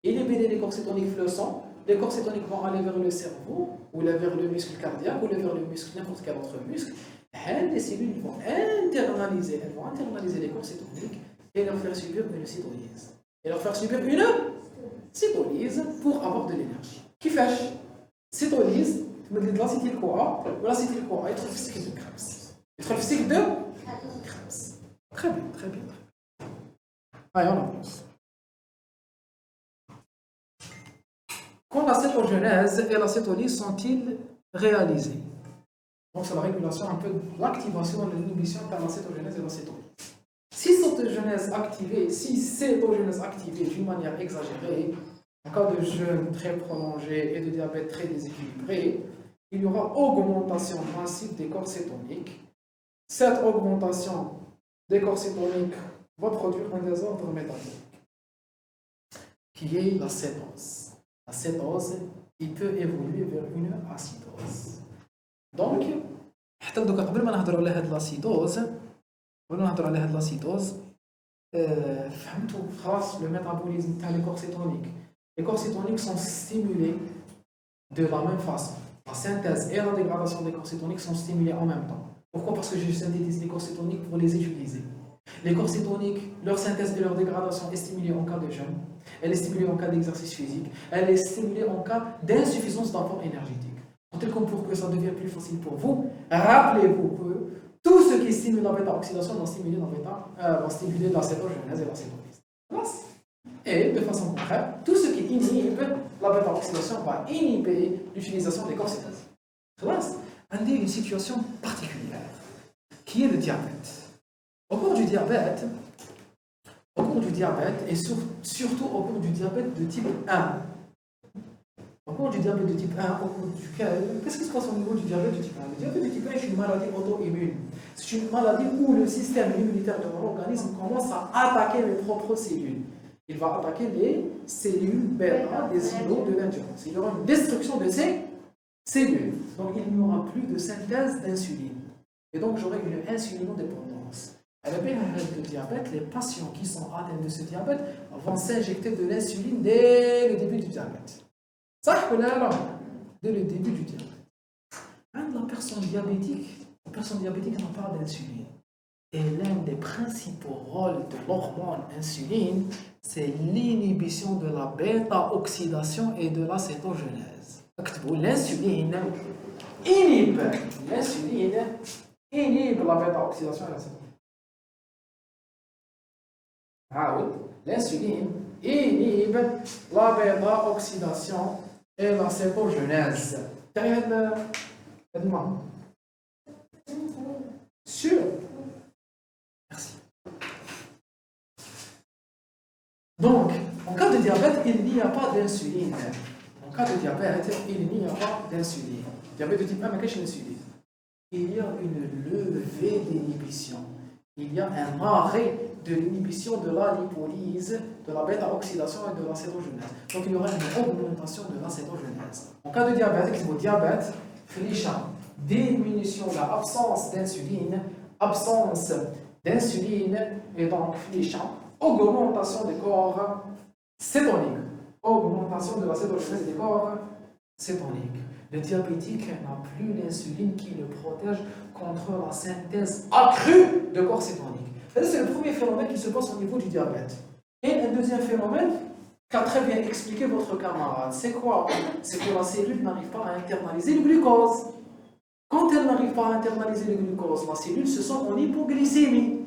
Et les corps cétoniques le sang. Les corps cétoniques vont aller vers le cerveau, ou vers le muscle cardiaque, ou vers le muscle, n'importe quel autre muscle. Les cellules vont internaliser les corps cétoniques et leur faire subir une cétolyse. Et leur faire subir une cétolyse pour avoir de l'énergie. Qui fait cétolyse, tu me dis de l'acétyl-CoA, ou l'acétyl-CoA, il trouve le cycle de Krebs. Il trouve le cycle de Krebs. Très bien, très bien. Allez, on avance. Quand la cétogenèse et la cétolyse sont-ils réalisés? Donc c'est la régulation un peu de l'activation et de l'inhibition par la cétogenèse et la cétolyse. Si cétogenèse activée d'une manière exagérée, en cas de jeûne très prolongé et de diabète très déséquilibré, il y aura augmentation massive des corps cétoniques. Cette augmentation des corps cétoniques va produire un désordre métabolique, qui est la cétose. La cétose il peut évoluer vers une acidose. Donc, حتى دوكا قبل ما نهضروا على هاد l'acidose, فهمتوا خلاص le métabolisme تاع les corps cétoniques. Les corps cétoniques sont stimulés de la même façon. La synthèse et la dégradation des corps cétoniques sont stimulés en même temps. Pourquoi? Parce que je synthétise les corps cétoniques pour les utiliser. Les corps cétoniques, leur synthèse et leur dégradation est stimulée en cas de jeûne, elle est stimulée en cas d'exercice physique, elle est stimulée en cas d'insuffisance d'apport énergétique. Pour que ça devienne plus facile pour vous, rappelez-vous que tout ce qui stimule la bêta-oxydation va stimuler la cétogenèse et la cétolyse. Et de façon concrète, tout ce qui inhibe la bêta-oxydation va inhiber l'utilisation des corps cétoniques. On a une situation particulière, qui est le diabète. Au cours du diabète, et surtout au cours du diabète de type 1, au cours du diabète de type 1, au cours duquel, qu'est-ce qui se passe au niveau du diabète de type 1? Le diabète de type 1 est une maladie auto-immune. C'est une maladie où le système immunitaire de mon organisme commence à attaquer mes propres cellules. Il va attaquer les cellules bêta des îlots de l'endurance. Il y aura une destruction de ces cellules. Donc il n'y aura plus de synthèse d'insuline. Et donc j'aurai une insulinodépendance. À la période de diabète, les patients qui sont atteints de ce diabète vont s'injecter de l'insuline dès le début du diabète. Ça, dès le début du diabète. La personne diabétique n'a pas d'insuline. Et l'un des principaux rôles de l'hormone insuline, c'est l'inhibition de la bêta-oxydation et de la cétogenèse. L'insuline inhibe la bêta-oxydation et la cétogenèse. L'insuline inhibe la bêta-oxydation et la cétogenèse. Sûr? Merci. Donc, en cas de diabète, il n'y a pas d'insuline. En cas de diabète, il n'y a pas d'insuline. Diabète de type 1, mais qu'est-ce que l'insuline? Il y a une levée d'inhibition. Il y a un arrêt de l'inhibition de la lipolyse, de la bêta-oxydation et de la cétogenèse. Donc il y aura une augmentation de la cétogenèse. En cas de diabète, diminution de l'absence d'insuline, et donc augmentation des corps cétoniques. Augmentation de la cétogenèse des corps cétoniques. Le diabétique n'a plus l'insuline qui le protège contre la synthèse accrue de corps cétoniques. C'est le premier phénomène qui se passe au niveau du diabète. Et un deuxième phénomène qu'a très bien expliqué votre camarade, c'est quoi? C'est que la cellule n'arrive pas à internaliser le glucose. Quand elle n'arrive pas à internaliser le glucose, la cellule se sent en hypoglycémie.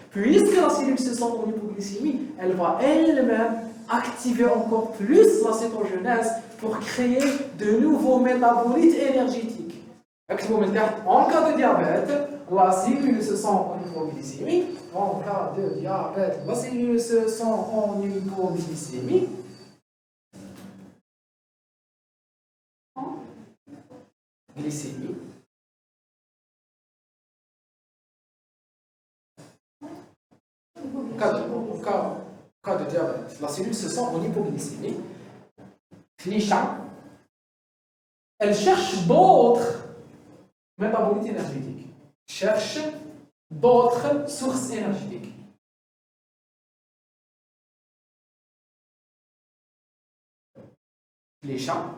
Puisque la cellule se sent en hypoglycémie, elle va elle-même activer encore plus la cétogenèse pour créer de nouveaux métabolites énergétiques. En cas de diabète, la cellule se sent en hypoglycémie. En cas de diabète, la cellule se sent en hypoglycémie. Glycémie. En cas de diabète, la cellule se sent en hypoglycémie. Elle cherche d'autres métabolites énergétiques. Cherche d'autres sources énergétiques. Les chats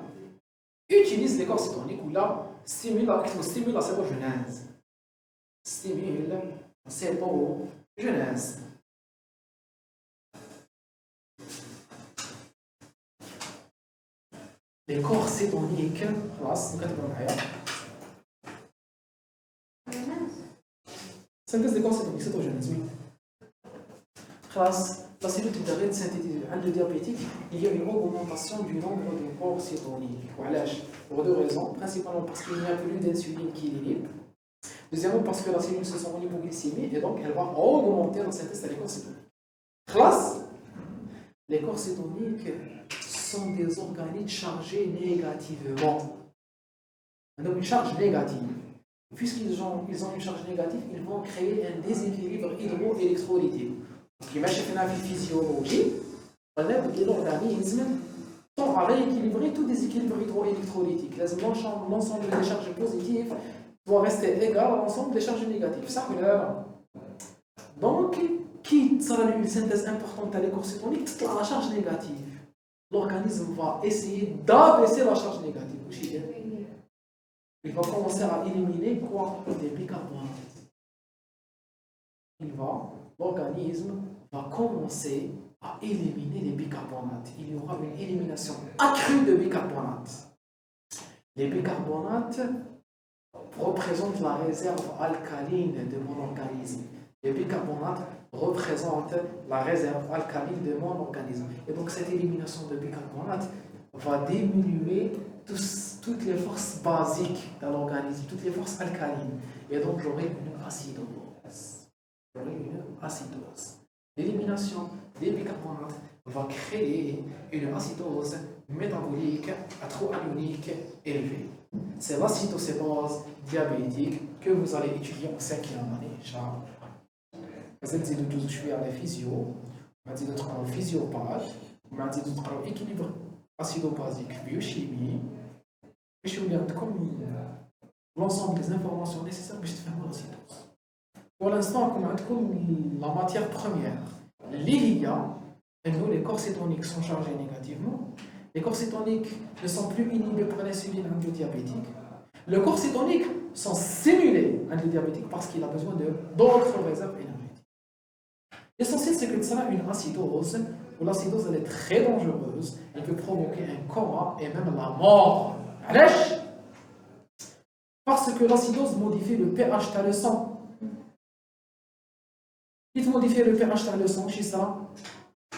utilisent les corps cétoniques ou là stimulent la cétogenèse. Stimule la cétogenèse. Les corps cétoniques, synthèse des corps cétoniques, cétogenèse, oui. La cellule de diabète synthétisée, le diabétique, il y a une augmentation du nombre de corps cétoniques. Pour deux raisons. Principalement parce qu'il n'y a plus d'insuline qui l'inhibe. Deuxièmement, parce que la cellule se sent en hypoglycémie et donc elle va augmenter la synthèse des corps cétoniques. Les corps cétoniques sont des organites chargés négativement. Donc une charge négative. Puisqu'ils ont une charge négative, ils vont créer un déséquilibre hydroélectrolytique. Donc, il y a une physiologie, l'organisme tend à rééquilibrer tout déséquilibre hydroélectrolytique. L'ensemble des charges positives doit rester égal à l'ensemble des charges négatives. Ça, donc, qui sera une synthèse importante à l'écorce cétonique, c'est la charge négative. L'organisme va essayer d'abaisser la charge négative. Il va commencer à éliminer quoi? Des bicarbonates. L'organisme va commencer à éliminer les bicarbonates. Il y aura une élimination accrue de bicarbonates. Les bicarbonates représentent la réserve alcaline de mon organisme. Les bicarbonates représentent la réserve alcaline de mon organisme. Et donc cette élimination de bicarbonates va diminuer toutes les forces basiques dans l'organisme, toutes les forces alcalines. Et donc j'aurai une acidose. L'élimination des bicarbonates va créer une acidose métabolique atroanionique élevée. C'est l'acidocétose diabétique que vous allez étudier en 5e année. Vous allez étudier je suis à la physio, vous allez étudier en physiopathe, vous allez étudier en équilibre acido-basique, biochimie, et je vais vous donner l'ensemble des informations nécessaires pour faire l'acidose. Pour l'instant, comme la matière première, l'IA, les corps cétoniques sont chargés négativement. Les corps cétoniques ne sont plus inhibés par l'insuline angio-diabétique. Les corps cétoniques sont stimulés angio-diabétiques parce qu'il a besoin d'autres réserves énergétiques. L'essentiel, c'est que ça a une acidose, où l'acidose elle est très dangereuse, elle peut provoquer un coma et même la mort. Parce que l'acidose modifie le pH de le sang. Il modifie le pH de le sang, chez ça.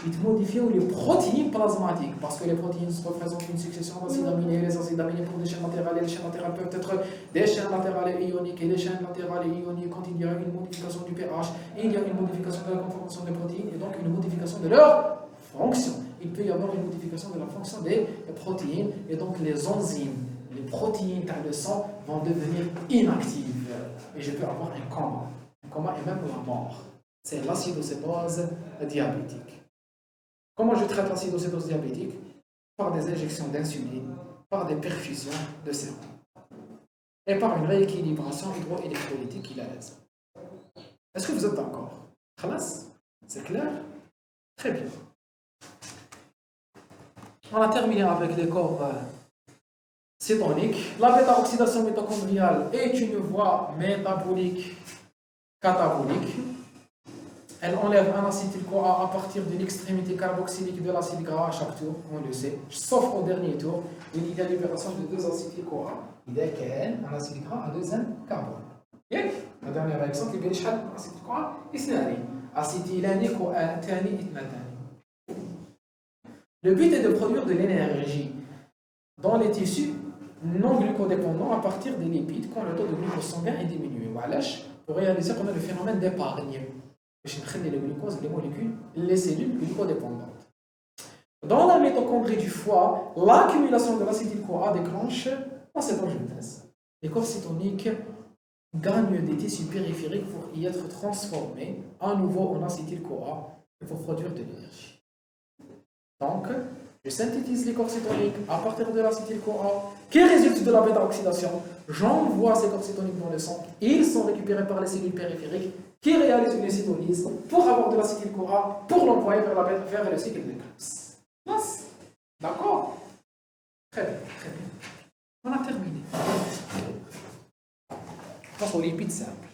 Il modifie les protéines plasmatiques, parce que les protéines représentent une succession d'acides aminés. Les acides aminés pour des chaînes latérales, et les chaînes latérales peuvent être des chaînes latérales et ioniques, et les chaînes latérales et ioniques, quand il y a une modification du pH, et il y a une modification de la conformation des protéines, et donc une modification de leur fonction. Il peut y avoir une modification de la fonction des protéines, et donc les enzymes, les protéines dans le sang vont devenir inactives, et je peux avoir un coma et même la mort. C'est l'acidocétose diabétique. Comment je traite l'acidocétose diabétique? Par des injections d'insuline, par des perfusions de sérum et par une rééquilibration hydroélectrolytique qui la laisse. Est-ce que vous êtes d'accord? C'est clair? Très bien. On a terminé avec les corps cétoniques. La bêta-oxydation mitochondriale est une voie métabolique catabolique. Elle enlève un acétyl-CoA à partir de l'extrémité carboxylique de l'acide gras à chaque tour, on le sait, sauf au dernier tour, où il y a libération de 2 acétyl-CoA. Il y a un acide gras à 2 carbone. La dernière réaction, qui est l'acétyl-CoA, c'est acétylène-CoA, Le but est de produire de l'énergie dans les tissus non glucodépendants à partir des lipides quand le taux de glucose sanguin est diminué. Pour réaliser qu'on a le phénomène d'épargne. Je vais le glucose, les molécules, les cellules glucodépendantes. Dans la mitochondrie du foie, l'accumulation de l'acétyl-CoA déclenche dans cette angiotense. Les corps cétoniques gagnent des tissus périphériques pour y être transformés à nouveau en acétyl-CoA et pour produire de l'énergie. Donc, je synthétise les corps cétoniques à partir de l'acétyl-CoA qui résulte de la bêta-oxydation. J'envoie ces corps cétoniques dans le sang. Ils sont récupérés par les cellules périphériques qui réalisent une cétolyse pour avoir de l'acétyl-CoA pour l'envoyer vers le cycle de Krebs. D'accord? Très bien, très bien. On a terminé. On passe aux lipides simples.